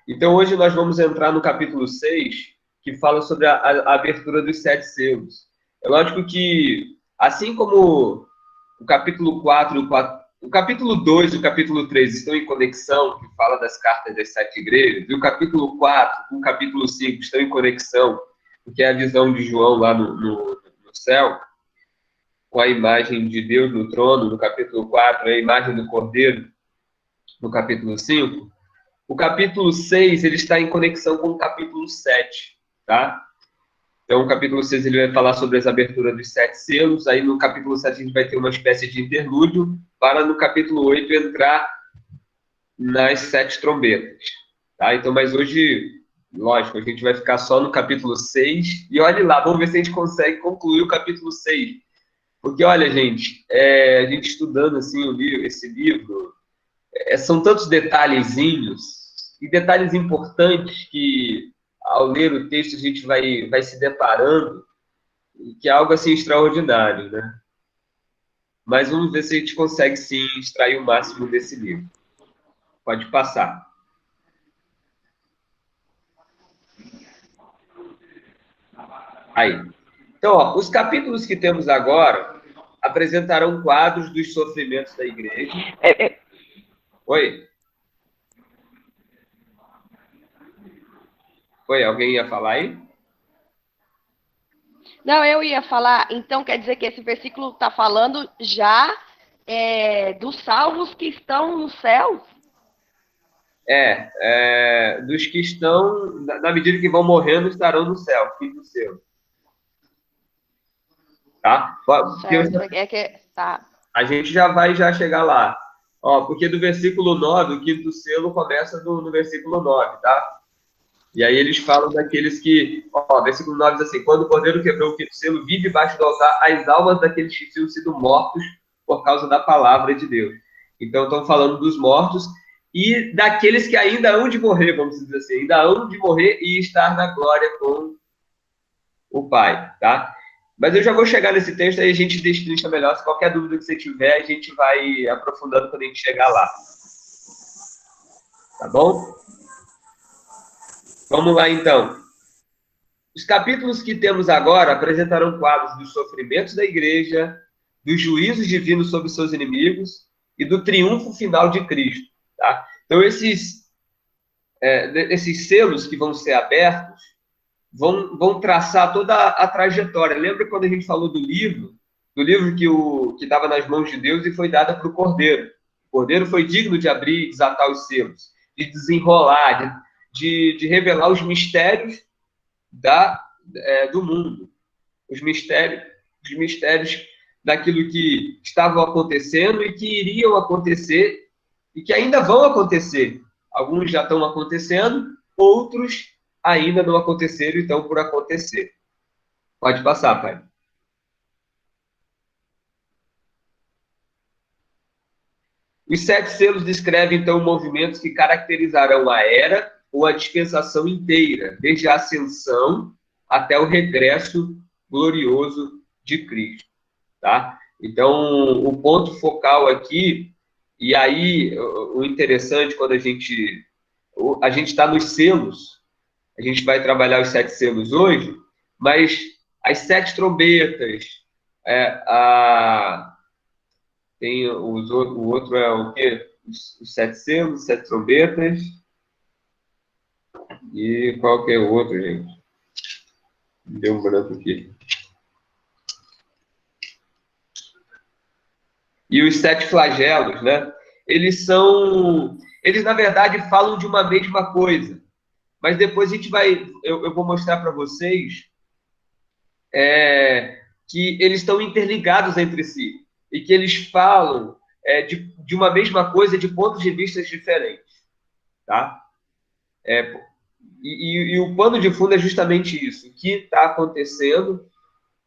Então, hoje nós vamos entrar no capítulo 6, que fala sobre a abertura dos 7 selos. É lógico que, assim como o capítulo 4, o capítulo 2 e o capítulo 3 estão em conexão, que fala das cartas das 7 igrejas, e o capítulo 4 com o capítulo 5 estão em conexão, porque é a visão de João lá no céu, com a imagem de Deus no trono, no capítulo 4, a imagem do Cordeiro, no capítulo 5. O capítulo 6 ele está em conexão com o capítulo 7, tá? Então, o capítulo 6 ele vai falar sobre as aberturas dos 7 selos. Aí, no capítulo 7, a gente vai ter uma espécie de interlúdio, para no capítulo 8 entrar nas 7 trombetas. Tá? Então, mas hoje, lógico, a gente vai ficar só no capítulo 6. E olha lá, vamos ver se a gente consegue concluir o capítulo 6. Porque, olha, gente, a gente estudando assim, esse livro, são tantos detalhezinhos, e detalhes importantes que, ao ler o texto, a gente vai se deparando, que é algo assim extraordinário, né? Mas vamos ver se a gente consegue, sim, extrair o máximo desse livro. Pode passar. Aí. Então, ó, os capítulos que temos agora apresentarão quadros dos sofrimentos da igreja. Oi? Oi, alguém ia falar aí? Não, eu ia falar, então quer dizer que esse versículo está falando já dos salvos que estão no céu? Dos que estão, na medida que vão morrendo, estarão no céu, fim do céu. Tá? Certo, tá. A gente já vai chegar lá. Ó, porque do versículo 9, o quinto selo começa no versículo 9, tá? E aí eles falam daqueles que, ó, versículo 9 diz assim: quando o cordeiro quebrou o quinto selo, vi debaixo do altar as almas daqueles que tinham sido mortos por causa da palavra de Deus. Então, estão falando dos mortos e daqueles que ainda hão de morrer, vamos dizer assim, ainda hão de morrer e estar na glória com o Pai, tá? Mas eu já vou chegar nesse texto, aí a gente destrincha melhor. Se qualquer dúvida que você tiver, a gente vai aprofundando quando a gente chegar lá. Tá bom? Vamos lá, então. Os capítulos que temos agora apresentarão quadros dos sofrimentos da igreja, dos juízos divinos sobre seus inimigos e do triunfo final de Cristo. Tá? Então, esses selos que vão ser abertos vão traçar toda a trajetória. Lembra quando a gente falou do livro que estava nas mãos de Deus e foi dada para o Cordeiro? O Cordeiro foi digno de abrir e desatar os selos, de desenrolar, de revelar os mistérios do mundo, os mistérios daquilo que estavam acontecendo e que iriam acontecer e que ainda vão acontecer. Alguns já estão acontecendo, outros ainda não aconteceram e estão por acontecer. Pode passar, pai. Os 7 selos descrevem, então, movimentos que caracterizarão a era ou a dispensação inteira, desde a ascensão até o regresso glorioso de Cristo. Tá? Então, o ponto focal aqui, e aí o interessante quando a gente está nos selos, a gente vai trabalhar os 7 selos hoje, mas as 7 trombetas, tem o outro é o quê? Os 7 selos, 7 trombetas, e qual que é o outro, gente? Deu um branco aqui. E os 7 flagelos, né? Eles, na verdade, falam de uma mesma coisa. Mas depois a gente eu vou mostrar para vocês que eles estão interligados entre si. E que eles falam de uma mesma coisa de pontos de vista diferentes. Tá? E o pano de fundo é justamente isso. O que está acontecendo,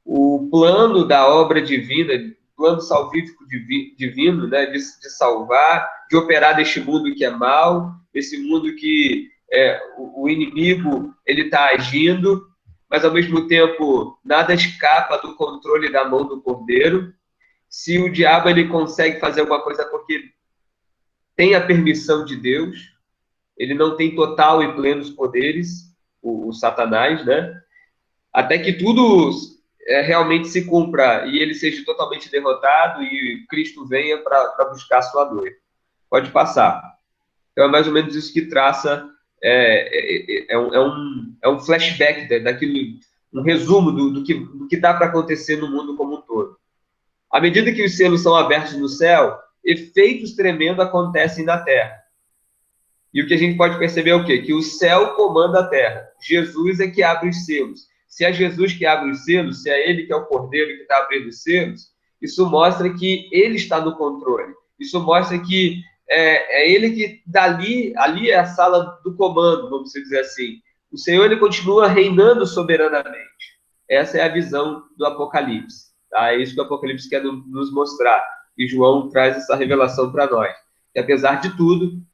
o plano da obra divina, plano salvífico divino, né, de salvar, de operar neste mundo que é mal, esse mundo que o inimigo ele está agindo, mas ao mesmo tempo nada escapa do controle da mão do Cordeiro. Se o diabo ele consegue fazer alguma coisa porque tem a permissão de Deus, ele não tem total e plenos poderes, o Satanás, né? Até que tudo realmente se cumpra e ele seja totalmente derrotado e Cristo venha para buscar a sua noiva. Pode passar. Então é mais ou menos isso que traça, é um flashback daquilo, um resumo do que dá para acontecer no mundo como um todo. À medida que os selos são abertos no céu, efeitos tremendos acontecem na terra. E o que a gente pode perceber é o quê? Que o céu comanda a terra. Jesus é que abre os selos. Se é Jesus que abre os selos, se é ele que é o cordeiro que está abrindo os selos, isso mostra que ele está no controle. Isso mostra que é ele que ali é a sala do comando, vamos dizer assim. O Senhor, ele continua reinando soberanamente. Essa é a visão do Apocalipse. Tá? É isso que o Apocalipse quer nos mostrar. E João traz essa revelação para nós. Que apesar de tudo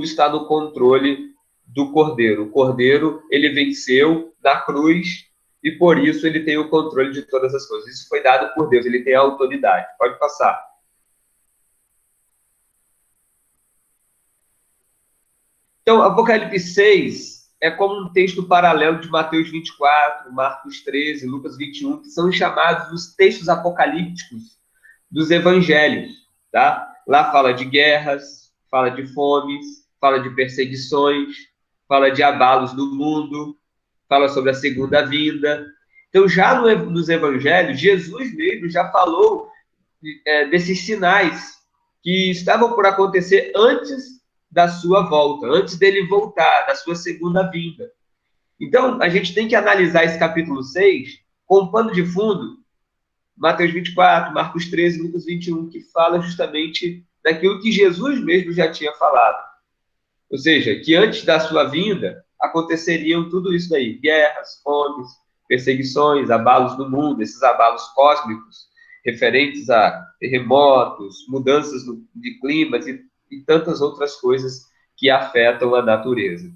está no controle do Cordeiro. O Cordeiro, ele venceu na cruz e por isso ele tem o controle de todas as coisas. Isso foi dado por Deus, ele tem a autoridade. Pode passar. Então, Apocalipse 6 é como um texto paralelo de Mateus 24, Marcos 13, Lucas 21, que são chamados os textos apocalípticos dos evangelhos. Tá? Lá fala de guerras, fala de fomes, fala de perseguições, fala de abalos do mundo, fala sobre a segunda vinda. Então, já nos evangelhos, Jesus mesmo já falou desses sinais que estavam por acontecer antes da sua volta, antes dele voltar, da sua segunda vinda. Então, a gente tem que analisar esse capítulo 6 com um pano de fundo, Mateus 24, Marcos 13, Lucas 21, que fala justamente daquilo que Jesus mesmo já tinha falado. Ou seja, que antes da sua vinda, aconteceriam tudo isso daí, guerras, fomes, perseguições, abalos do mundo, esses abalos cósmicos, referentes a terremotos, mudanças de climas e tantas outras coisas que afetam a natureza.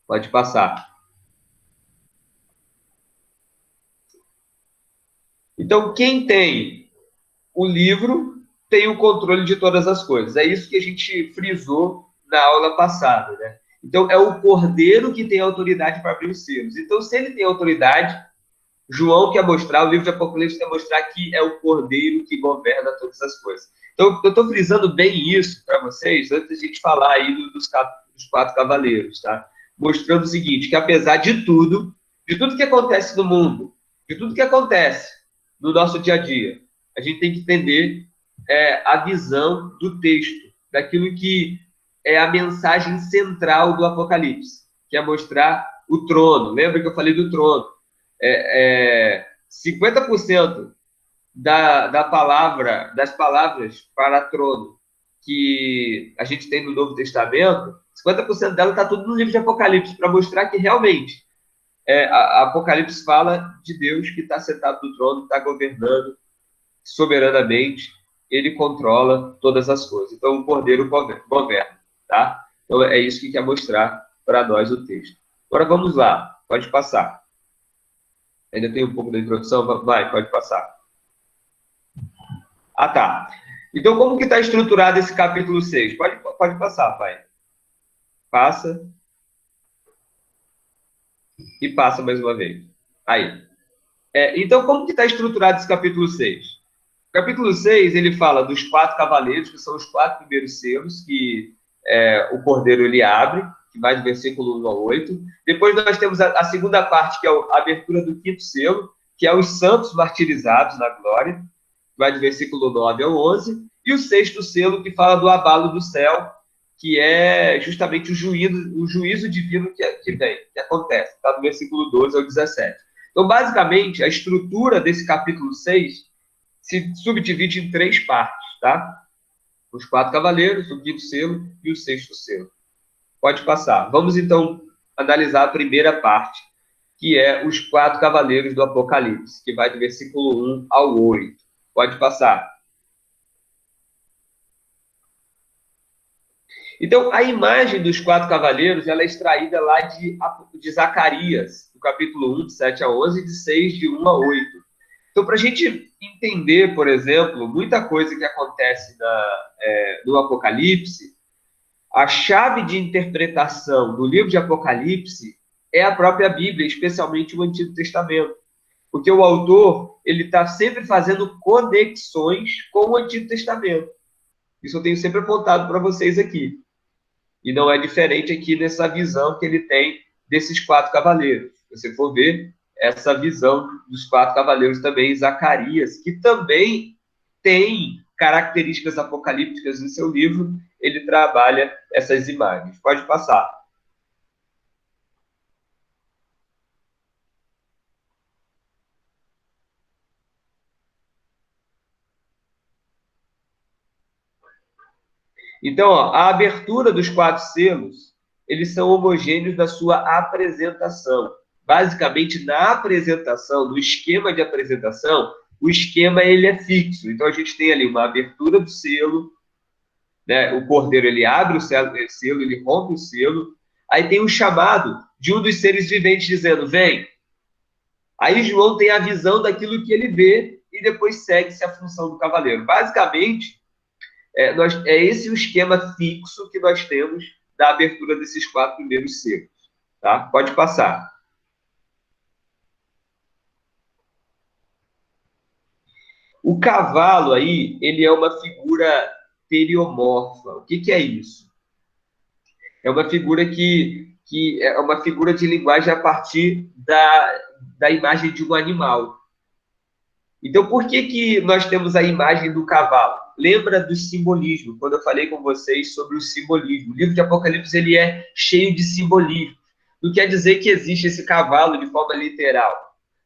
Pode passar. Então, quem tem o livro tem o controle de todas as coisas. É isso que a gente frisou na aula passada, né? Então, é o Cordeiro que tem autoridade para abrir os selos. Então, se ele tem autoridade, João quer mostrar, o livro de Apocalipse quer mostrar que é o Cordeiro que governa todas as coisas. Então, eu estou frisando bem isso para vocês, antes da gente falar aí dos 4 cavaleiros, tá? Mostrando o seguinte, que apesar de tudo que acontece no mundo, de tudo que acontece no nosso dia a dia, a gente tem que entender a visão do texto, daquilo que é a mensagem central do Apocalipse, que é mostrar o trono. Lembra que eu falei do trono? 50% das palavras para trono que a gente tem no Novo Testamento, 50% dela está tudo no livro de Apocalipse, para mostrar que realmente a Apocalipse fala de Deus que está sentado no trono, está governando soberanamente, ele controla todas as coisas. Então, o Cordeiro governa, tá? Então, é isso que quer mostrar para nós o texto. Agora, vamos lá. Pode passar. Ainda tem um pouco da introdução? Vai, pode passar. Ah, tá. Então, como que está estruturado esse capítulo 6? Pode passar, pai. Passa. E passa mais uma vez. Aí. Então, como que está estruturado esse capítulo 6? O capítulo 6, ele fala dos 4 cavaleiros, que são os 4 primeiros selos que o Cordeiro ele abre, que vai do versículo 1 ao 8. Depois nós temos a segunda parte, que é a abertura do 5º selo, que é os santos martirizados na glória, que vai do versículo 9 ao 11. E o 6º selo, que fala do abalo do céu, que é justamente o juízo divino que vem, que acontece. Está do versículo 12 ao 17. Então, basicamente, a estrutura desse capítulo 6 se subdivide em 3 partes, tá? Os 4 cavaleiros, o 5º selo e o 6º selo. Pode passar. Vamos, então, analisar a primeira parte, que é os 4 cavaleiros do Apocalipse, que vai do versículo 1 ao 8. Pode passar. Então, a imagem dos 4 cavaleiros ela é extraída lá de Zacarias, do capítulo 1, de 7 a 11, e de 6, de 1 a 8. Então, para a gente entender, por exemplo, muita coisa que acontece no Apocalipse, A chave de interpretação do livro de Apocalipse é a própria Bíblia, especialmente o Antigo Testamento. Porque o autor, ele está sempre fazendo conexões com o Antigo Testamento. Isso eu tenho sempre apontado para vocês aqui. E não é diferente aqui nessa visão que ele tem desses 4 cavaleiros. Se você for ver, essa visão dos 4 cavaleiros também em Zacarias, que também tem características apocalípticas no seu livro, ele trabalha essas imagens. Pode passar. Então, ó, a abertura dos 4 selos, eles são homogêneos na sua apresentação. Basicamente, na apresentação, no esquema de apresentação, o esquema ele é fixo. Então, a gente tem ali uma abertura do selo, né? O cordeiro ele abre o selo, ele rompe o selo. Aí tem um chamado de um dos seres viventes dizendo, vem. Aí João tem a visão daquilo que ele vê e depois segue-se a função do cavaleiro. Basicamente, é esse o esquema fixo que nós temos da abertura desses 4 primeiros selos. Tá? Pode passar. O cavalo aí, ele é uma figura teriomorfa. O que é isso? É uma figura que é uma figura de linguagem a partir da imagem de um animal. Então, por que nós temos a imagem do cavalo? Lembra do simbolismo, quando eu falei com vocês sobre o simbolismo. O livro de Apocalipse ele é cheio de simbolismo. Não quer dizer que existe esse cavalo de forma literal,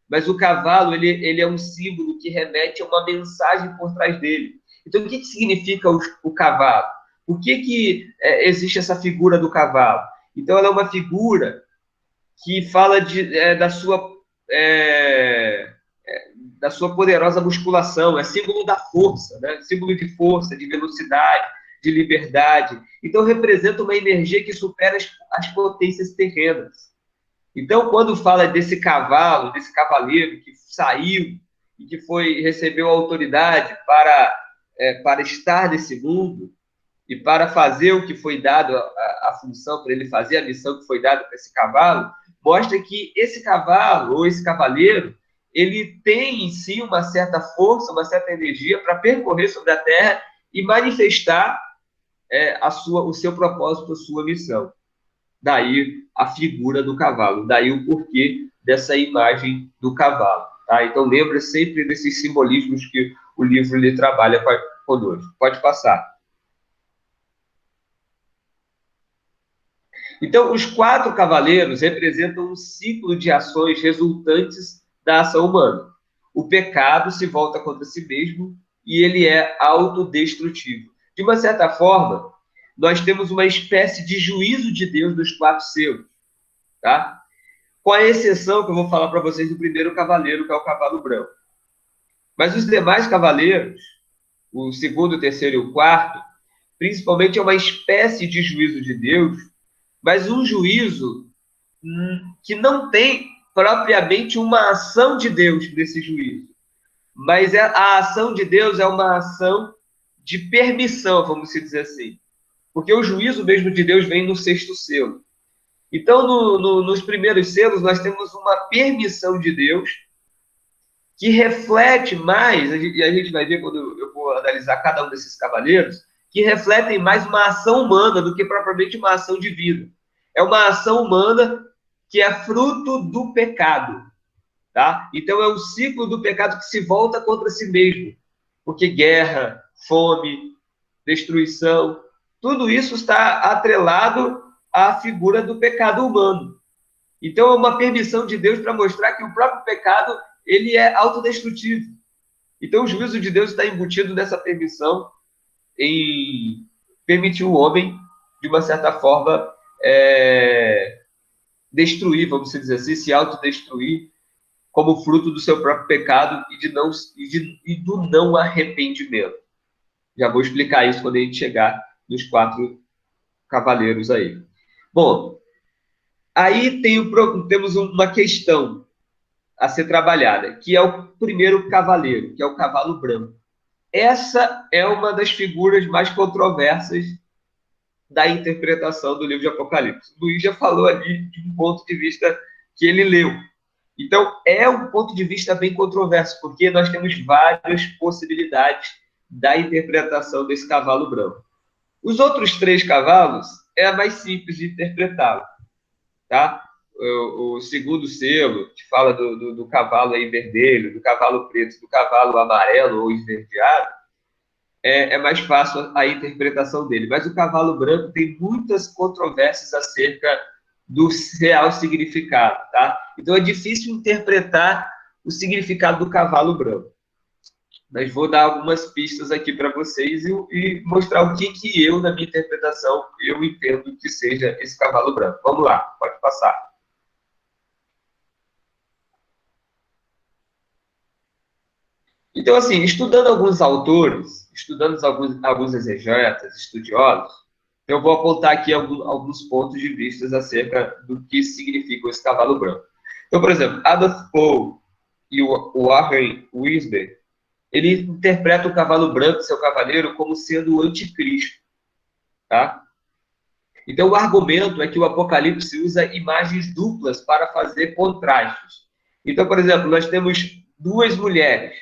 mas o cavalo ele é um símbolo que remete a uma mensagem por trás dele. Então, o que significa o cavalo? Por que existe essa figura do cavalo? Então, ela é uma figura que fala da sua poderosa musculação, é símbolo da força, né? Símbolo de força, de velocidade, de liberdade. Então, representa uma energia que supera as potências terrenas. Então, quando fala desse cavalo, desse cavaleiro que saiu e que recebeu autoridade para estar nesse mundo e para fazer o que foi dado, a função para ele fazer, a missão que foi dada para esse cavalo, mostra que esse cavalo ou esse cavaleiro ele tem em si uma certa força, uma certa energia para percorrer sobre a Terra e manifestar o seu propósito, a sua missão. Daí a figura do cavalo, daí o porquê dessa imagem do cavalo. Tá? Então lembra sempre desses simbolismos que o livro ele trabalha conosco. Pode passar. Então, os 4 cavaleiros representam um ciclo de ações resultantes da ação humana. O pecado se volta contra si mesmo e ele é autodestrutivo. De uma certa forma, nós temos uma espécie de juízo de Deus nos 4 selos, tá? Com a exceção que eu vou falar para vocês do primeiro cavaleiro, que é o cavalo branco. Mas os demais cavaleiros, o segundo, o terceiro e o quarto, principalmente é uma espécie de juízo de Deus, mas um juízo que não tem propriamente uma ação de Deus nesse juízo. Mas a ação de Deus é uma ação de permissão, vamos dizer assim. Porque o juízo mesmo de Deus vem no 6º selo. Então, nos primeiros selos, nós temos uma permissão de Deus que reflete mais, e a gente vai ver quando eu vou analisar cada um desses cavaleiros, que refletem mais uma ação humana do que propriamente uma ação divina. É uma ação humana que é fruto do pecado. Tá? Então, é um ciclo do pecado que se volta contra si mesmo. Porque guerra, fome, destruição, tudo isso está atrelado à figura do pecado humano. Então, é uma permissão de Deus para mostrar que o próprio pecado ele é autodestrutivo. Então, o juízo de Deus está embutido nessa permissão em permitir o homem, de uma certa forma, destruir, vamos dizer assim, se autodestruir como fruto do seu próprio pecado e do não arrependimento. Já vou explicar isso quando a gente chegar nos 4 cavaleiros aí. Bom, aí temos uma questão a ser trabalhada, que é o primeiro cavaleiro, que é o cavalo branco. Essa é uma das figuras mais controversas da interpretação do livro de Apocalipse. O Luiz já falou ali de um ponto de vista que ele leu. Então, é um ponto de vista bem controverso, porque nós temos várias possibilidades da interpretação desse cavalo branco. Os outros 3 cavalos é mais simples de interpretar, tá? O segundo selo, que fala do cavalo aí vermelho, do cavalo preto, do cavalo amarelo ou esverdeado, é mais fácil a interpretação dele. Mas o cavalo branco tem muitas controvérsias acerca do real significado, tá? Então é difícil interpretar o significado do cavalo branco. Mas vou dar algumas pistas aqui para vocês e mostrar o que eu, na minha interpretação, eu entendo que seja esse cavalo branco. Vamos lá, pode passar. Então, assim, estudando alguns autores, estudando alguns exegetas, estudiosos, eu vou apontar aqui alguns pontos de vista acerca do que significa esse cavalo branco. Então, por exemplo, Adolf Pohl e o Warren Wiersbe, ele interpreta o cavalo branco, seu cavaleiro, como sendo o anticristo, tá? Então, o argumento é que o Apocalipse usa imagens duplas para fazer contrastes. Então, por exemplo, nós temos 2 mulheres.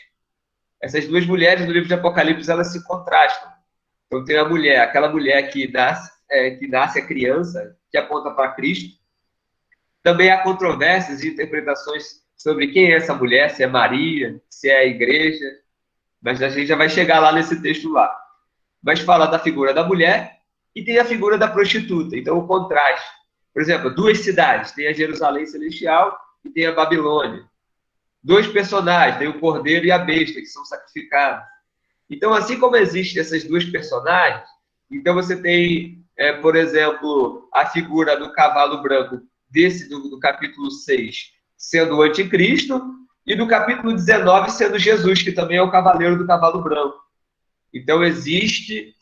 Essas 2 mulheres no livro de Apocalipse, elas se contrastam. Então, tem a mulher, aquela mulher que nasce a criança, que aponta para Cristo. Também há controvérsias e interpretações sobre quem é essa mulher, se é Maria, se é a igreja. Mas a gente já vai chegar lá nesse texto lá. Mas fala da figura da mulher e tem a figura da prostituta. Então, o contraste. Por exemplo, 2 cidades. Tem a Jerusalém Celestial e tem a Babilônia. 2 personagens. Tem o cordeiro e a besta, que são sacrificados. Então, assim como existem essas 2 personagens, então você tem, por exemplo, a figura do cavalo branco do capítulo 6 sendo o anticristo e do capítulo 19 sendo Jesus, que também é o cavaleiro do cavalo branco. Então, existe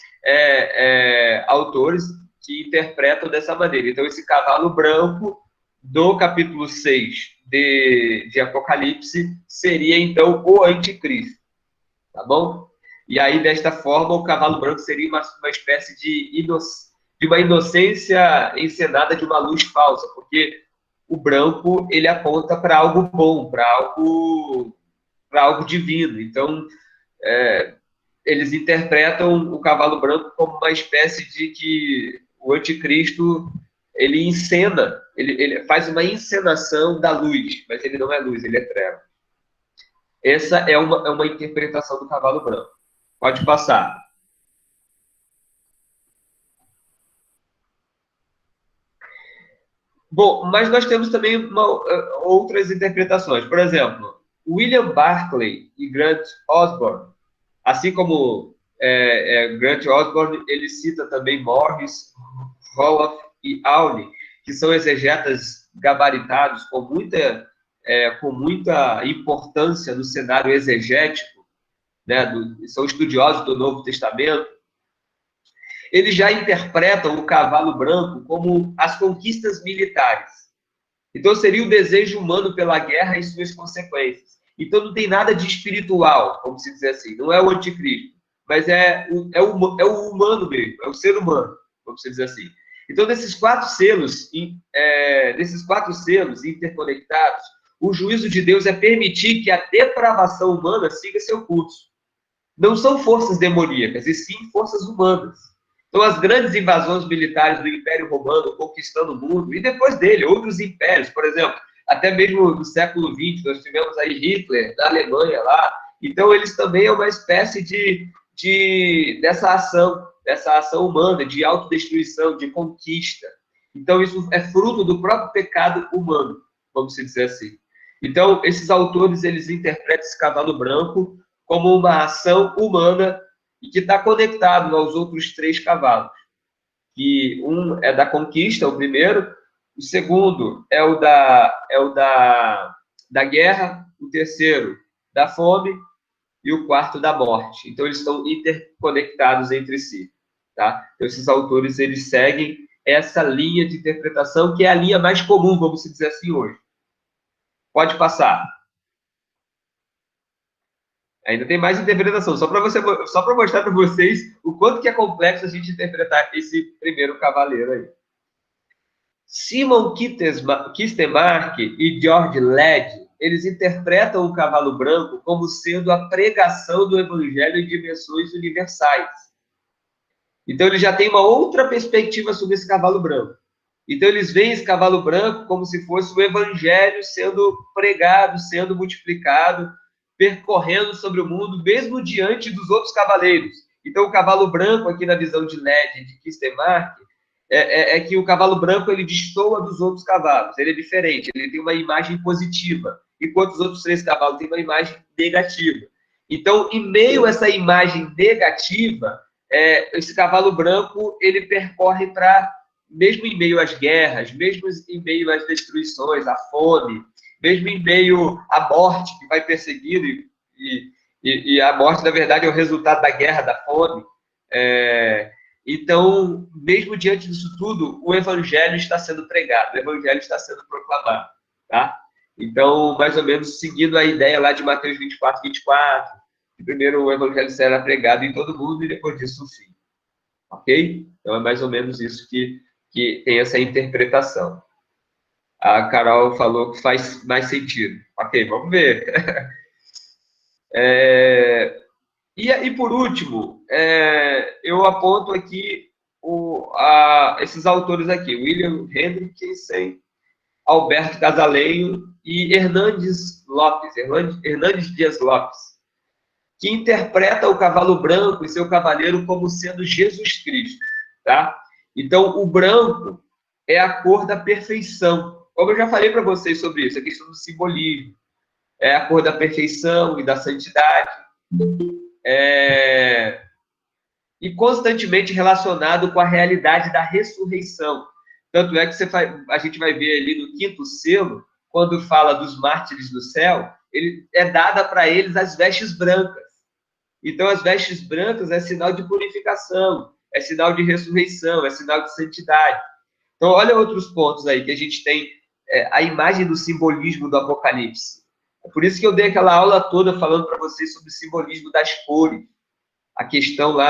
autores que interpretam dessa maneira. Então, esse cavalo branco do capítulo 6 de Apocalipse seria, então, o anticristo. Tá bom? E aí, desta forma, o cavalo branco seria uma espécie de uma inocência encenada de uma luz falsa, porque o branco, ele aponta para algo bom, para algo divino. Então, eles interpretam o cavalo branco como uma espécie de que o anticristo, ele encena, ele faz uma encenação da luz, mas ele não é luz, ele é treva. Essa é uma interpretação do cavalo branco. Pode passar. Bom, mas nós temos também outras interpretações. Por exemplo, William Barclay e Grant Osborne, assim como Grant Osborne, ele cita também Morris, Roloff e Aune, que são exegetas gabaritados com muita importância no cenário exegético, né, são estudiosos do Novo Testamento. Eles já interpretam o cavalo branco como as conquistas militares. Então, seria o desejo humano pela guerra e suas consequências. Então, não tem nada de espiritual, vamos dizer assim. Não é o anticristo, mas é o humano mesmo, é o ser humano, vamos dizer assim. Então, desses 4 selos interconectados, o juízo de Deus é permitir que a depravação humana siga seu curso. Não são forças demoníacas, e sim forças humanas. Então, as grandes invasões militares do Império Romano conquistando o mundo, e depois dele, outros impérios, por exemplo, até mesmo no século XX, nós tivemos aí Hitler, da Alemanha lá. Então, eles também é uma espécie dessa ação humana, de autodestruição, de conquista. Então, isso é fruto do próprio pecado humano, vamos dizer assim. Então, esses autores, eles interpretam esse cavalo branco como uma ação humana e que está conectado aos outros 3 cavalos. Que um é da conquista, o primeiro, o segundo é o da guerra, o terceiro da fome e o quarto da morte. Então, eles estão interconectados entre si. Tá? Então, esses autores, eles seguem essa linha de interpretação, que é a linha mais comum, vamos dizer assim, hoje. Pode passar. Ainda tem mais interpretação, só para mostrar para vocês o quanto que é complexo a gente interpretar esse primeiro cavaleiro aí. Simon Kistemaker e George Led, eles interpretam o cavalo branco como sendo a pregação do evangelho em dimensões universais. Então, eles já têm uma outra perspectiva sobre esse cavalo branco. Então, eles veem esse cavalo branco como se fosse o evangelho sendo pregado, sendo multiplicado, percorrendo sobre o mundo, mesmo diante dos outros cavaleiros. Então, o cavalo branco, aqui na visão de Led e de Kistemaker, é que o cavalo branco ele destoa dos outros cavalos, ele é diferente, ele tem uma imagem positiva, enquanto os outros 3 cavalos têm uma imagem negativa. Então, em meio a essa imagem negativa, esse cavalo branco ele percorre mesmo em meio às guerras, mesmo em meio às destruições, à fome, mesmo em meio à morte que vai perseguindo, e a morte, na verdade, é o resultado da guerra, da fome. Então, mesmo diante disso tudo, o evangelho está sendo pregado, o evangelho está sendo proclamado, tá? Então, mais ou menos seguindo a ideia lá de Mateus 24, 24, que primeiro o evangelho será pregado em todo mundo e depois disso o fim. Ok? Então, é mais ou menos isso que tem essa interpretação. A Carol falou que faz mais sentido. Ok, vamos ver. E por último, eu aponto aqui esses autores aqui, William Hendrickson, Alberto Casalenho e Hernandes Dias Lopes, que interpreta o cavalo branco e seu cavaleiro como sendo Jesus Cristo, tá? Então, o branco é a cor da perfeição. Como eu já falei para vocês sobre isso, a questão do simbolismo. É a cor da perfeição e da santidade. E constantemente relacionado com a realidade da ressurreição. Tanto é que a gente vai ver ali no 5º selo, quando fala dos mártires do céu, ele é dada para eles as vestes brancas. Então, as vestes brancas é sinal de purificação, é sinal de ressurreição, é sinal de santidade. Então, olha outros pontos aí que a gente tem, a imagem do simbolismo do Apocalipse. É por isso que eu dei aquela aula toda falando para vocês sobre o simbolismo das cores, a questão lá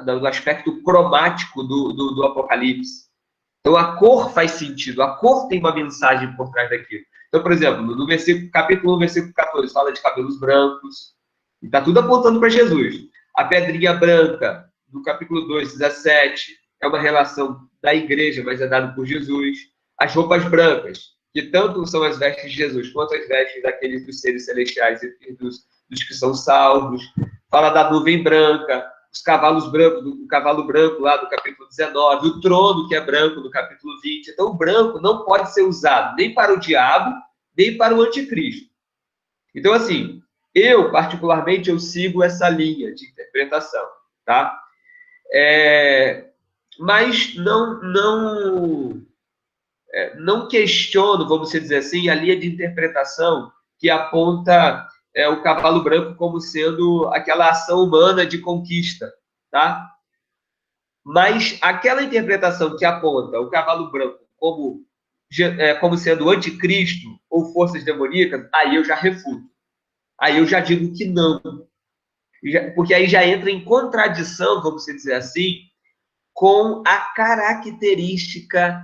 do aspecto cromático do Apocalipse. Então, a cor faz sentido, a cor tem uma mensagem por trás daquilo. Então, por exemplo, no capítulo 1, versículo 14, fala de cabelos brancos, e está tudo apontando para Jesus. A pedrinha branca, no capítulo 2, 17, é uma relação da igreja, mas é dado por Jesus. As roupas brancas, que tanto são as vestes de Jesus, quanto as vestes daqueles dos seres celestiais e dos que são salvos. Fala da nuvem branca, os cavalos brancos, o cavalo branco lá do capítulo 19, o trono que é branco do capítulo 20. Então, o branco não pode ser usado nem para o diabo, nem para o anticristo. Então, assim, particularmente, eu sigo essa linha de interpretação, tá? Mas não questiono, vamos dizer assim, a linha de interpretação que aponta o cavalo branco como sendo aquela ação humana de conquista, tá? Mas aquela interpretação que aponta o cavalo branco como sendo anticristo ou forças demoníacas, aí eu já refuto. Aí eu já digo que não. Porque aí já entra em contradição, vamos dizer assim, com a característica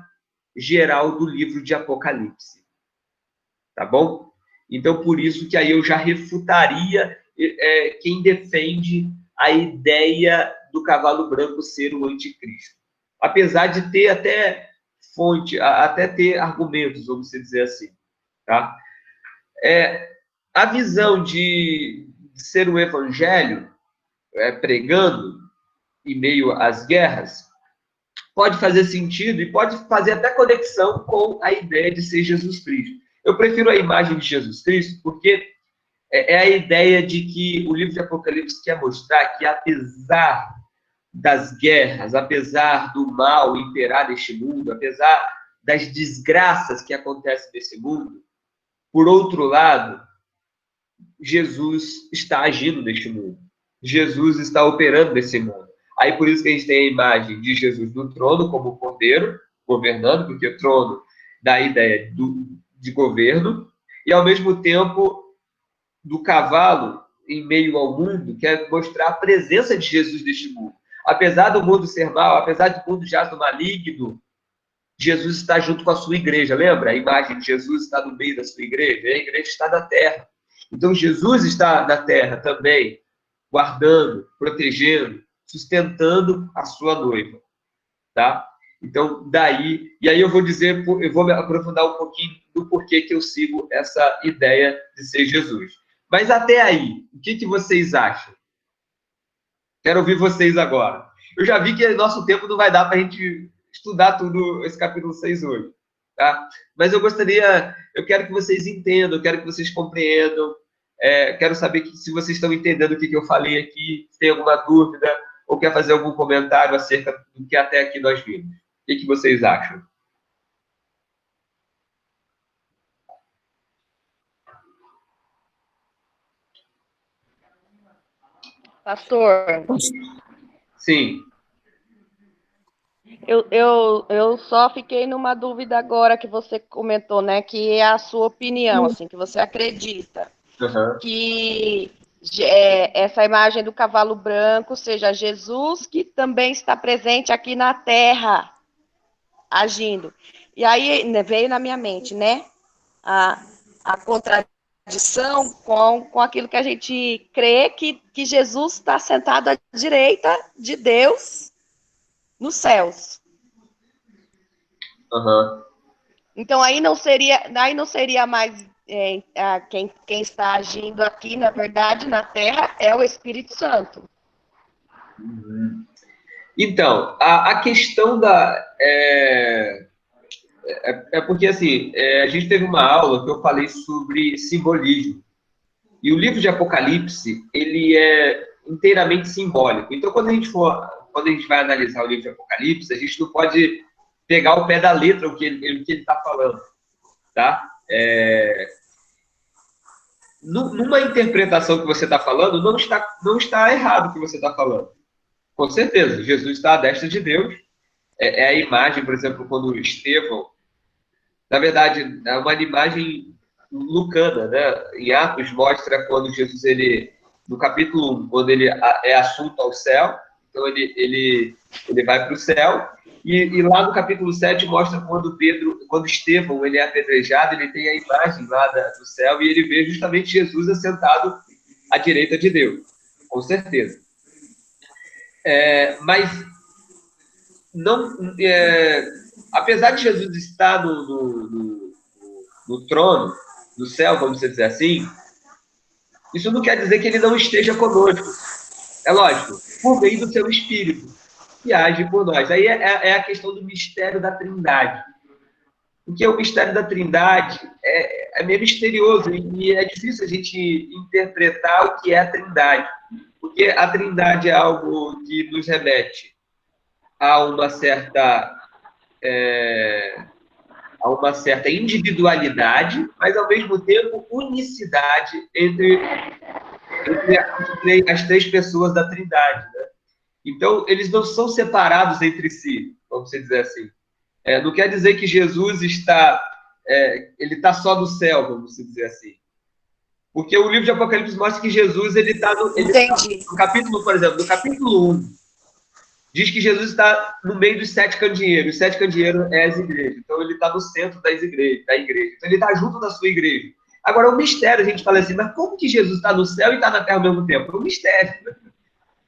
geral do livro de Apocalipse. Tá bom? Então, por isso que aí eu já refutaria quem defende a ideia do cavalo branco ser o anticristo. Apesar de ter até até ter argumentos, vamos dizer assim. Tá? A visão de ser o evangelho pregando em meio às guerras pode fazer sentido e pode fazer até conexão com a ideia de ser Jesus Cristo. Eu prefiro a imagem de Jesus Cristo porque é a ideia de que o livro de Apocalipse quer mostrar que, apesar das guerras, apesar do mal imperar neste mundo, apesar das desgraças que acontecem nesse mundo, por outro lado, Jesus está agindo neste mundo. Jesus está operando nesse mundo. Aí, por isso que a gente tem a imagem de Jesus no trono, como cordeiro, governando, porque o trono dá a ideia de governo. e, ao mesmo tempo, do cavalo em meio ao mundo, quer mostrar a presença de Jesus neste mundo. Apesar do mundo ser mau, apesar do mundo já do maligno, Jesus está junto com a sua igreja. Lembra? A imagem de Jesus está no meio da sua igreja. E a igreja está na terra. Então, Jesus está na terra também, guardando, protegendo, sustentando a sua noiva. Tá? Então, daí... E aí eu vou dizer, eu vou me aprofundar um pouquinho do porquê que eu sigo essa ideia de ser Jesus. Mas até aí, o que vocês acham? Quero ouvir vocês agora. Eu já vi que nosso tempo não vai dar para a gente estudar tudo esse capítulo 6 hoje. Tá? Mas eu quero que vocês entendam, eu quero que vocês compreendam, quero saber se vocês estão entendendo o que eu falei aqui, se tem alguma dúvida, ou quer fazer algum comentário acerca do que até aqui nós vimos. O que vocês acham? Pastor, Sim. eu só fiquei numa dúvida agora que você comentou, né? Que é a sua opinião, assim, que você acredita que essa imagem do cavalo branco seja Jesus, que também está presente aqui na Terra, agindo. E aí veio na minha mente, né? A contradição com aquilo que a gente crê que Jesus está sentado à direita de Deus nos céus. Então aí não seria mais quem está agindo aqui, na verdade, na Terra, é o Espírito Santo. Então, a questão porque, assim, a gente teve uma aula que eu falei sobre simbolismo. E o livro de Apocalipse, ele é inteiramente simbólico. Então, quando a gente vai analisar o livro de Apocalipse, a gente não pode pegar o pé da letra o que ele está falando. Tá? Numa interpretação que você está falando, não está errado o que você está falando. Com certeza, Jesus está à destra de Deus. É a imagem, por exemplo, quando Estevão... Na verdade, é uma imagem lucana, né? Em Atos mostra quando Jesus, no capítulo 1, quando ele é assunto ao céu, então ele vai para o céu, e lá no capítulo 7 mostra quando Estevão ele é apedrejado, ele tem a imagem lá do céu, e ele vê justamente Jesus assentado à direita de Deus, com certeza. Mas não... apesar de Jesus estar no trono, no céu, vamos dizer assim, isso não quer dizer que ele não esteja conosco. É lógico, por meio do seu Espírito, que age por nós. Aí é a questão do mistério da Trindade. Porque o mistério da Trindade é meio misterioso e é difícil a gente interpretar o que é a Trindade. Porque a Trindade é algo que nos remete a uma certa individualidade, mas, ao mesmo tempo, unicidade entre as três pessoas da Trindade. Né? Então, eles não são separados entre si, vamos dizer assim. Não quer dizer que Jesus ele está só no céu, vamos dizer assim. Porque o livro de Apocalipse mostra que Jesus está no capítulo, por exemplo, no capítulo 1, diz que Jesus está no meio dos 7 candeeiros. Os 7 candeeiros é as igrejas. Então, ele está no centro da igreja. Então, ele está junto da sua igreja. Agora, o mistério, a gente fala assim, mas como que Jesus está no céu e está na terra ao mesmo tempo? É um mistério.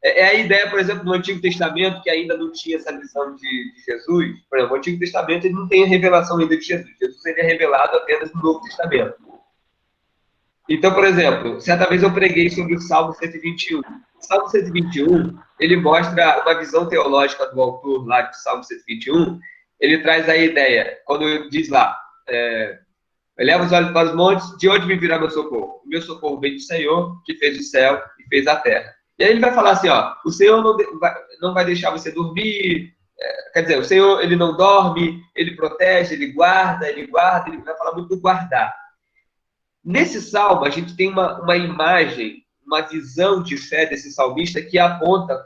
É a ideia, por exemplo, no Antigo Testamento, que ainda não tinha essa visão de Jesus. Por exemplo, no Antigo Testamento, ele não tem a revelação ainda de Jesus. Jesus ele é revelado apenas no Novo Testamento. Então, por exemplo, certa vez eu preguei sobre o Salmo 121. O Salmo 121, ele mostra uma visão teológica do autor lá do Salmo 121. Ele traz a ideia, quando diz lá, eleva os olhos para os montes, de onde me virá meu socorro? O meu socorro vem do Senhor, que fez o céu e fez a terra. E aí ele vai falar assim, o Senhor não vai deixar você dormir, quer dizer, o Senhor ele não dorme, ele protege, ele guarda, ele vai falar muito do guardar. Nesse salmo, a gente tem uma imagem, uma visão de fé desse salmista que aponta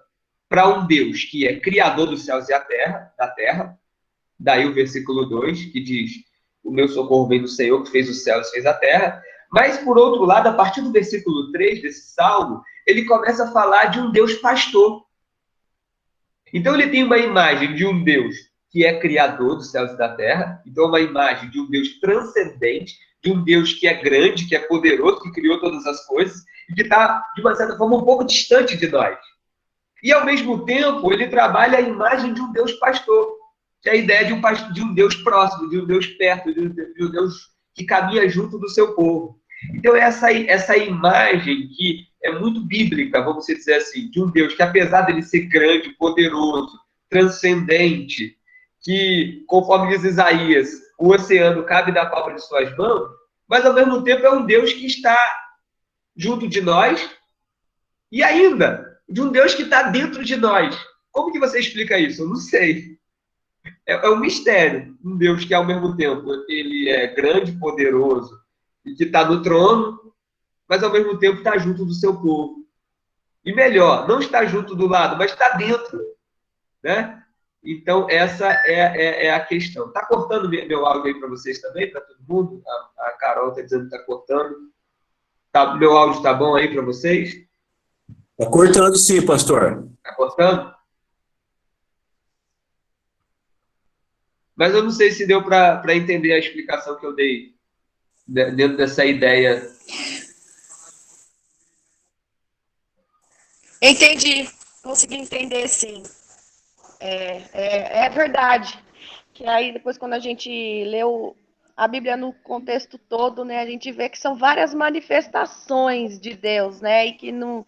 para um Deus que é criador dos céus e da terra. Daí o versículo 2, que diz, o meu socorro vem do Senhor, que fez os céus e fez a terra. Mas, por outro lado, a partir do versículo 3 desse salmo, ele começa a falar de um Deus pastor. Então, ele tem uma imagem de um Deus que é criador dos céus e da terra, então, uma imagem de um Deus transcendente, de um Deus que é grande, que é poderoso, que criou todas as coisas, e que está, de uma certa forma, um pouco distante de nós. E, ao mesmo tempo, ele trabalha a imagem de um Deus pastor, que é a ideia de um Deus próximo, de um Deus perto, de um Deus que caminha junto do seu povo. Então, essa imagem que é muito bíblica, vamos dizer assim, de um Deus que, apesar dele ser grande, poderoso, transcendente, que, conforme diz Isaías, o oceano cabe na palma de suas mãos, mas, ao mesmo tempo, é um Deus que está junto de nós e ainda de um Deus que está dentro de nós. Como que você explica isso? Eu não sei. É um mistério. Um Deus que, ao mesmo tempo, ele é grande, poderoso e que está no trono, mas, ao mesmo tempo, está junto do seu povo. E melhor, não está junto do lado, mas está dentro. Né? Então, essa é a questão. Está cortando meu áudio aí para vocês também, para todo mundo? A Carol está dizendo que está cortando. Meu áudio está bom aí para vocês? Está cortando sim, pastor. Está cortando? Mas eu não sei se deu para entender a explicação que eu dei dentro dessa ideia. Entendi. Consegui entender, sim. É verdade. Que aí, depois, quando a gente leu a Bíblia no contexto todo, né, a gente vê que são várias manifestações de Deus, né, e que não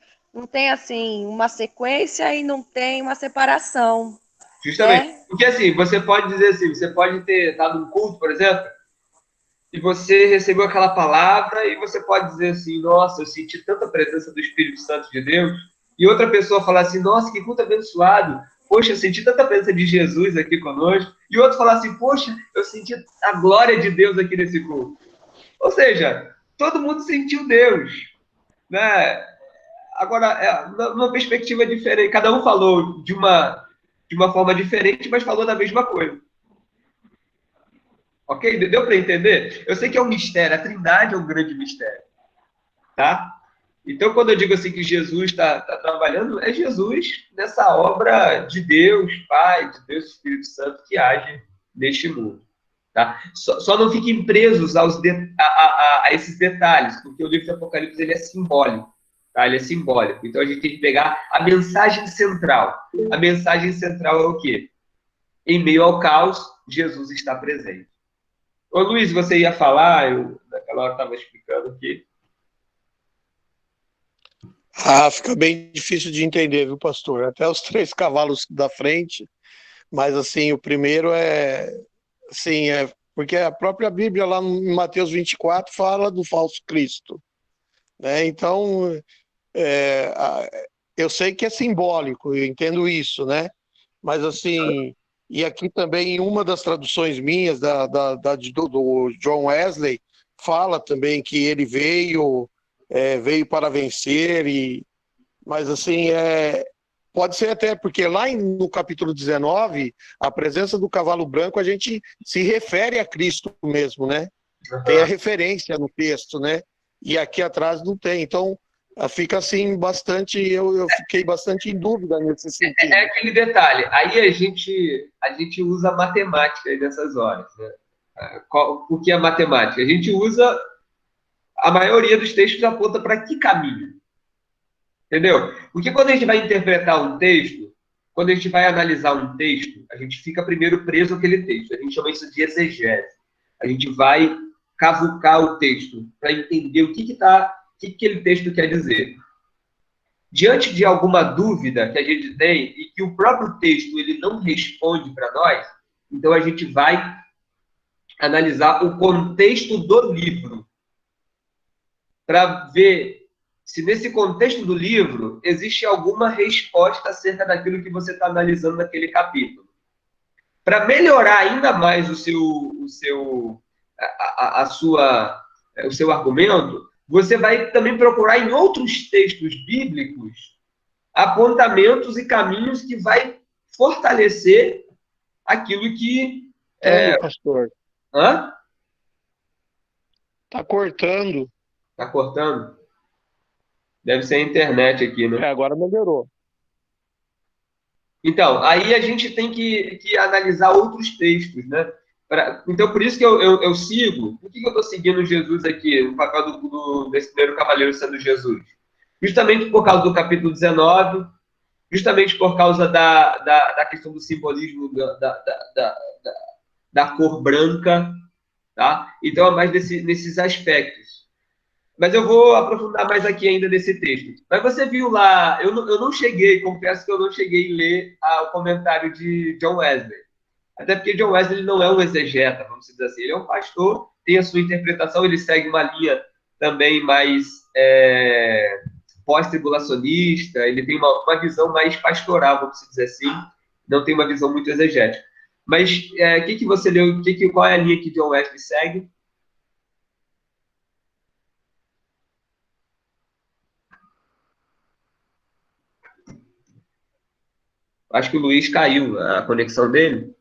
tem, assim, uma sequência e não tem uma separação. Justamente. Né? Porque, assim, você pode dizer assim, você pode ter estado num culto, por exemplo, e você recebeu aquela palavra e você pode dizer assim, nossa, eu senti tanta presença do Espírito Santo de Deus, e outra pessoa falar assim, nossa, que culto abençoado, poxa, eu senti tanta presença de Jesus aqui conosco, e outro falar assim, poxa, eu senti a glória de Deus aqui nesse culto. Ou seja, todo mundo sentiu Deus, né? Agora, numa perspectiva diferente, cada um falou de uma forma diferente, mas falou da mesma coisa. Ok? Deu para entender? Eu sei que é um mistério, a Trindade é um grande mistério. Tá? Então, quando eu digo assim que Jesus está trabalhando, é Jesus nessa obra de Deus, Pai, de Deus Espírito Santo, que age neste mundo. Tá? Só não fiquem presos a esses detalhes, porque o livro de Apocalipse ele é simbólico. Tá? Ele é simbólico. Então, a gente tem que pegar a mensagem central. A mensagem central é o quê? Em meio ao caos, Jesus está presente. Ô, Luiz, você ia falar? Eu, naquela hora, estava explicando aqui. Fica bem difícil de entender, viu, pastor? Até os 3 cavalos da frente, mas, assim, o primeiro assim, porque a própria Bíblia, lá em Mateus 24, fala do falso Cristo, né? Então, eu sei que é simbólico, eu entendo isso, né? Mas, assim, e aqui também, em uma das traduções minhas, do John Wesley, fala também que ele veio para vencer, mas, assim, pode ser até porque lá no capítulo 19, a presença do cavalo branco, a gente se refere a Cristo mesmo, né? Uhum. Tem a referência no texto, né? E aqui atrás não tem. Então, fica assim bastante, eu fiquei bastante em dúvida nesse sentido. É aquele detalhe, aí a gente usa matemática aí nessas horas, né? O que é matemática? A gente usa, a maioria dos textos aponta para que caminho? Entendeu? Porque quando a gente vai interpretar um texto, quando a gente vai analisar um texto, a gente fica primeiro preso àquele texto. A gente chama isso de exegese. A gente vai cavucar o texto para entender o que aquele texto quer dizer. Diante de alguma dúvida que a gente tem e que o próprio texto ele não responde para nós, então a gente vai analisar o contexto do livro para ver se nesse contexto do livro existe alguma resposta acerca daquilo que você está analisando naquele capítulo. Para melhorar ainda mais o seu argumento, você vai também procurar em outros textos bíblicos apontamentos e caminhos que vai fortalecer aquilo que... Pastor. Hã? Tá cortando. Tá cortando? Deve ser a internet aqui, né? Agora melhorou. Então, aí a gente tem que analisar outros textos, né? Então, por isso que eu sigo. Por que eu estou seguindo Jesus aqui, o papel desse primeiro cavaleiro sendo Jesus? Justamente por causa do capítulo 19, justamente por causa da questão do simbolismo da cor branca, tá? Então, é mais nesses aspectos. Mas eu vou aprofundar mais aqui ainda nesse texto. Mas você viu lá, eu não cheguei, confesso que eu não cheguei a ler o comentário de John Wesley. Até porque John Wesley não é um exegeta, vamos dizer assim. Ele é um pastor, tem a sua interpretação, ele segue uma linha também mais pós-tribulacionista, ele tem uma visão mais pastoral, vamos dizer assim, não tem uma visão muito exegética. Mas o que você leu, qual é a linha que John Wesley segue? Acho que o Luiz caiu a conexão dele.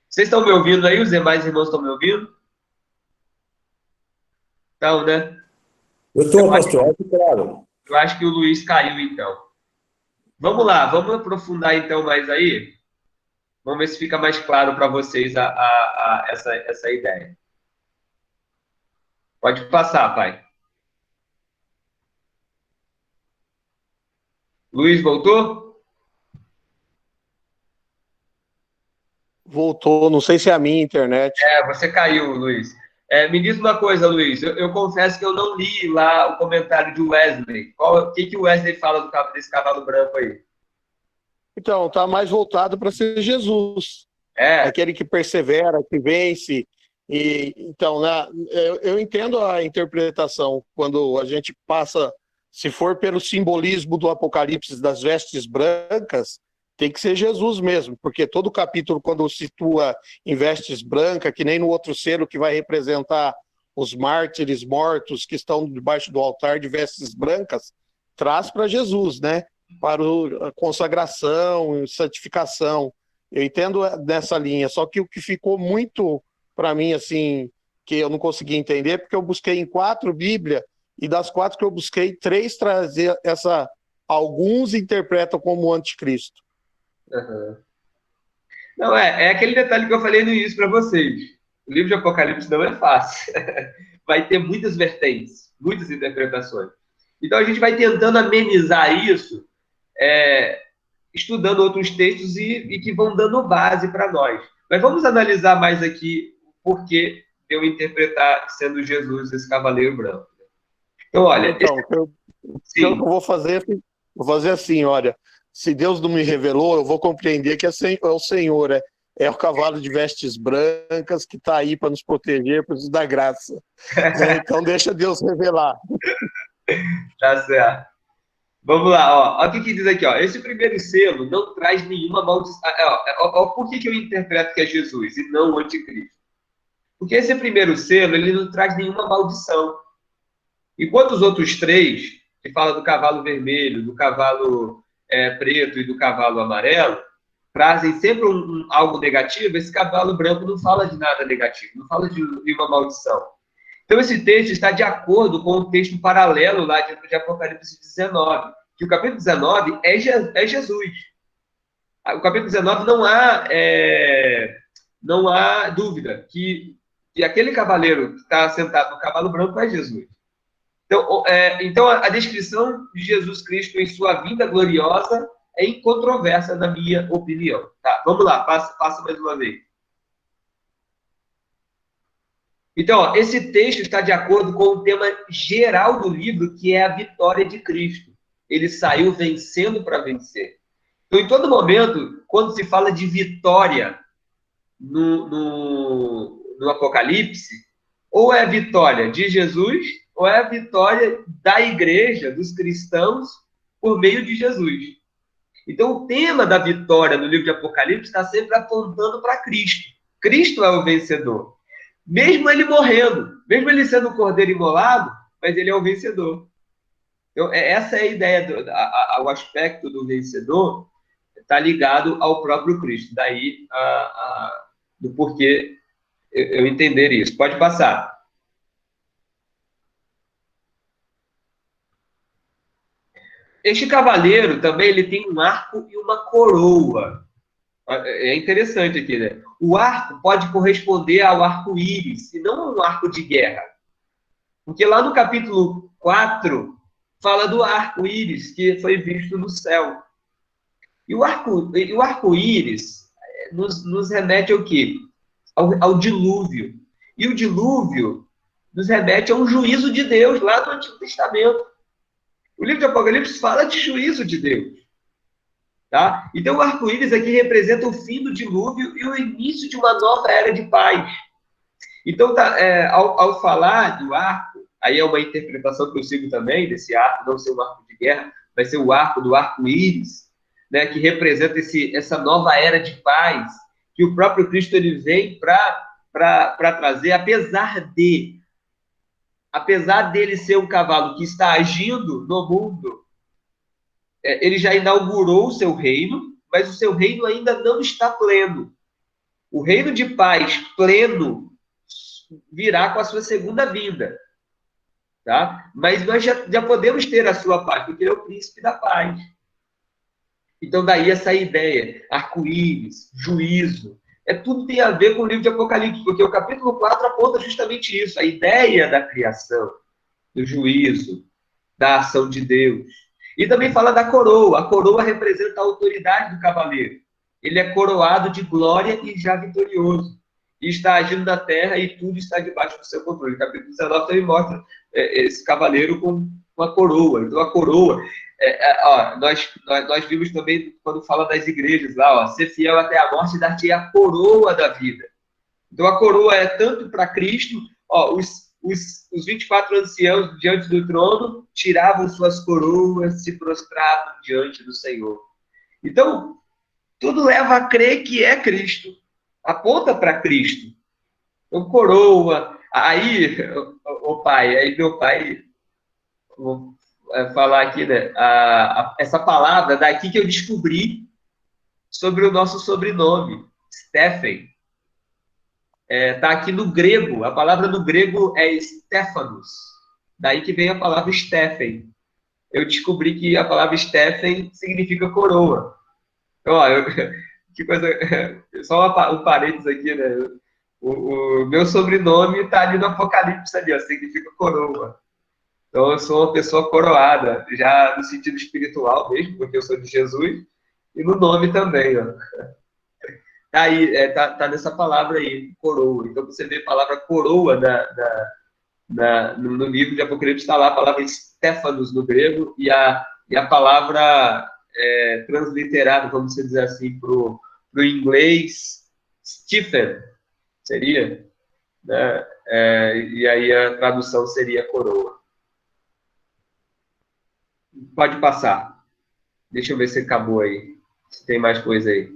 Vocês estão me ouvindo aí? Os demais irmãos estão me ouvindo? Não, né? Eu estou, pastor, claro. Eu acho que o Luiz caiu, então. Vamos lá, vamos aprofundar então mais aí. Vamos ver se fica mais claro para vocês essa ideia. Pode passar, pai. Luiz, voltou? Voltou, não sei se é a minha internet. Você caiu, Luiz. Me diz uma coisa, Luiz. Eu confesso que eu não li lá o comentário de Wesley. O que o Wesley fala desse cavalo branco aí? Então, está mais voltado para ser Jesus. Aquele que persevera, que vence. Então, eu entendo a interpretação quando a gente passa, se for pelo simbolismo do Apocalipse das vestes brancas, tem que ser Jesus mesmo, porque todo capítulo, quando situa em vestes brancas, que nem no outro selo que vai representar os mártires mortos que estão debaixo do altar de vestes brancas, traz para Jesus, né? Para a consagração, santificação. Eu entendo nessa linha, só que o que ficou muito para mim, assim, que eu não consegui entender, porque eu busquei em 4 Bíblias, e das 4 que eu busquei, 3 trazer essa... Alguns interpretam como anticristo. Uhum. Não, é aquele detalhe que eu falei no início para vocês. O livro de Apocalipse não é fácil. Vai ter muitas vertentes, muitas interpretações. Então a gente vai tentando amenizar isso, estudando outros textos e que vão dando base para nós. Mas vamos analisar mais aqui o porquê de eu interpretar sendo Jesus esse cavaleiro branco. Então, olha... eu vou fazer assim, olha, se Deus não me revelou, eu vou compreender que é o Senhor, é o cavalo de vestes brancas que está aí para nos proteger, para nos dar graça. Então deixa Deus revelar. Tá certo. Vamos lá, ó. Olha o que diz aqui, ó. Esse primeiro selo não traz nenhuma maldição. Por que eu interpreto que é Jesus e não o anticristo? Porque esse primeiro selo, ele não traz nenhuma maldição. Enquanto os outros 3, que fala do cavalo vermelho, do cavalo preto e do cavalo amarelo, trazem sempre algo negativo, esse cavalo branco não fala de nada negativo, não fala de uma maldição. Então, esse texto está de acordo com o texto paralelo lá de Apocalipse 19, que o capítulo 19 é Jesus. O capítulo 19 não há dúvida que aquele cavaleiro que está sentado no cavalo branco é Jesus. Então, a descrição de Jesus Cristo em sua vinda gloriosa é incontroversa, na minha opinião. Tá, vamos lá, passa mais uma vez. Então, ó, esse texto está de acordo com o tema geral do livro, que é a vitória de Cristo. Ele saiu vencendo para vencer. Então, em todo momento, quando se fala de vitória no Apocalipse, ou é a vitória de Jesus, ou é a vitória da igreja, dos cristãos, por meio de Jesus. Então, o tema da vitória no livro de Apocalipse está sempre apontando para Cristo. Cristo é o vencedor. Mesmo ele morrendo, mesmo ele sendo um cordeiro imolado, mas ele é o vencedor. Então, essa é a ideia, o aspecto do vencedor está ligado ao próprio Cristo. Daí, do porquê eu entender isso. Pode passar. Este cavaleiro também ele tem um arco e uma coroa. É interessante aqui, né? O arco pode corresponder ao arco-íris, e não a um arco de guerra. Porque lá no capítulo 4, fala do arco-íris que foi visto no céu. E o arco-íris nos remete ao quê? Ao dilúvio. E o dilúvio nos remete a um juízo de Deus lá no Antigo Testamento. O livro de Apocalipse fala de juízo de Deus. Tá? Então o arco-íris aqui representa o fim do dilúvio e o início de uma nova era de paz. Então, ao falar do arco, aí é uma interpretação que eu sigo também, desse arco, não ser um arco de guerra, vai ser o arco do arco-íris, né, que representa essa nova era de paz, que o próprio Cristo ele vem para trazer, apesar dele ser um cavalo que está agindo no mundo, ele já inaugurou o seu reino, mas o seu reino ainda não está pleno. O reino de paz pleno virá com a sua segunda vinda. Tá? Mas nós já podemos ter a sua paz, porque ele é o príncipe da paz. Então, daí essa ideia, arco-íris, juízo, tudo tem a ver com o livro de Apocalipse, porque o capítulo 4 aponta justamente isso, a ideia da criação, do juízo, da ação de Deus. E também fala da coroa. A coroa representa a autoridade do cavaleiro. Ele é coroado de glória e já vitorioso. E está agindo na terra e tudo está debaixo do seu controle. O capítulo 19 também mostra esse cavaleiro com a coroa. Então, a coroa... nós vimos também, quando fala das igrejas lá, ser fiel até a morte e dar-te a coroa da vida. Então, a coroa é tanto para Cristo, os 24 anciãos diante do trono tiravam suas coroas, se prostravam diante do Senhor. Então, tudo leva a crer que é Cristo. Aponta para Cristo. Então, coroa. Aí, meu pai, vou falar aqui, né? Essa palavra daqui que eu descobri sobre o nosso sobrenome, Stephen. Tá aqui no grego. A palavra no grego é Stephanos. Daí que vem a palavra Stephen. Eu descobri que a palavra Stephen significa coroa. Então, que coisa... Só um parênteses aqui, né? O meu sobrenome está ali no Apocalipse, ali, significa coroa. Então, eu sou uma pessoa coroada, já no sentido espiritual mesmo, porque eu sou de Jesus, e no nome também, ó. Tá aí, tá nessa palavra aí, coroa. Então, você vê a palavra coroa no livro de Apocalipse, está lá a palavra Stephanos no grego, e a palavra transliterada, vamos dizer assim, pro inglês, Stephen, seria, né? E aí a tradução seria coroa. Pode passar. Deixa eu ver se acabou aí. Se tem mais coisa aí.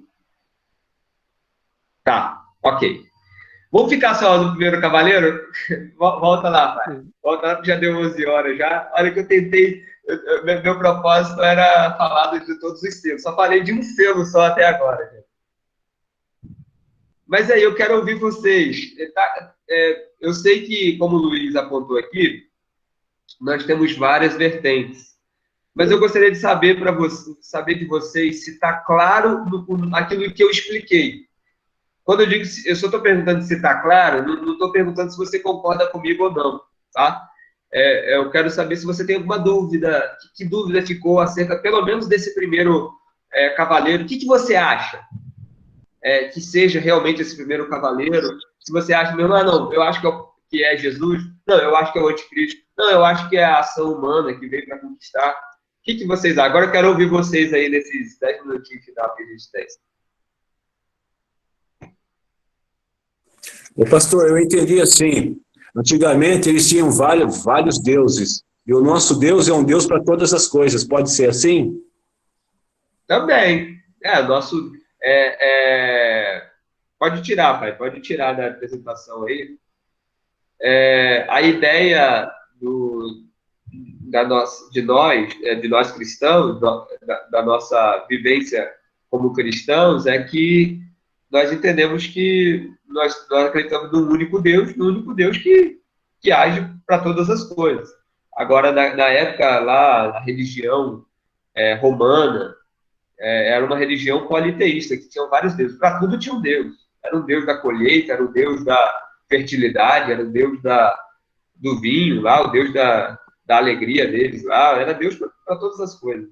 Tá, ok. Vamos ficar só no primeiro cavaleiro? Volta lá, pai. Volta lá, porque já deu 11 horas já. Olha que eu tentei... Meu propósito era falar de todos os selos. Só falei de um selo só até agora, gente. Mas aí, eu quero ouvir vocês. Eu sei que, como o Luiz apontou aqui, nós temos várias vertentes. Mas eu gostaria de saber de vocês se está claro aquilo que eu expliquei. Quando eu digo, eu só estou perguntando se está claro, não estou perguntando se você concorda comigo ou não, tá? Eu quero saber se você tem alguma dúvida, que dúvida ficou acerca, pelo menos, desse primeiro cavaleiro. O que você acha que seja realmente esse primeiro cavaleiro? Se você acha, não, eu acho que é Jesus, não, eu acho que é o anticristo, não, eu acho que é a ação humana que veio para conquistar. O que vocês acham? Agora eu quero ouvir vocês aí nesses 10 minutinhos final que a gente tem. Ô, pastor, eu entendi assim. Antigamente eles tinham vários deuses. E o nosso Deus é um Deus para todas as coisas. Pode ser assim? Também. Pode tirar, pai. Pode tirar da apresentação aí. A ideia de nós cristãos, da nossa vivência como cristãos, é que nós entendemos que nós acreditamos no único Deus que age para todas as coisas. Agora, na época lá, na religião romana, era uma religião politeísta, que tinha vários deuses. Para tudo tinha um deus. Era o deus da colheita, era o deus da fertilidade, era o deus do vinho lá, o deus da alegria deles lá, era Deus para todas as coisas.